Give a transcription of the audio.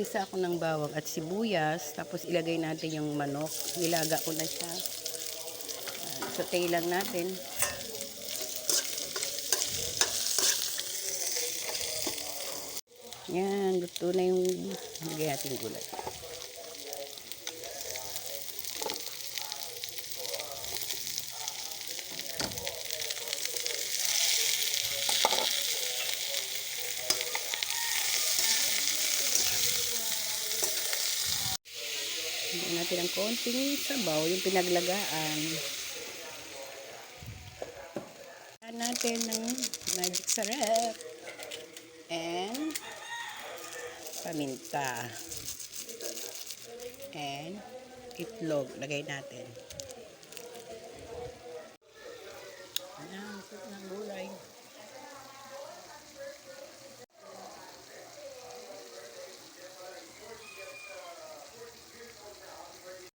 Magtisa ako ng bawang at sibuyas. Tapos ilagay natin yung manok. Nilaga ko na siya. Saute lang natin. Yan, luto na yung lagay natin gulay. Lagyan natin ng konting sabaw, yung pinaglagaan. Lagyan natin ng magic sarap and paminta and itlog. Lagay natin.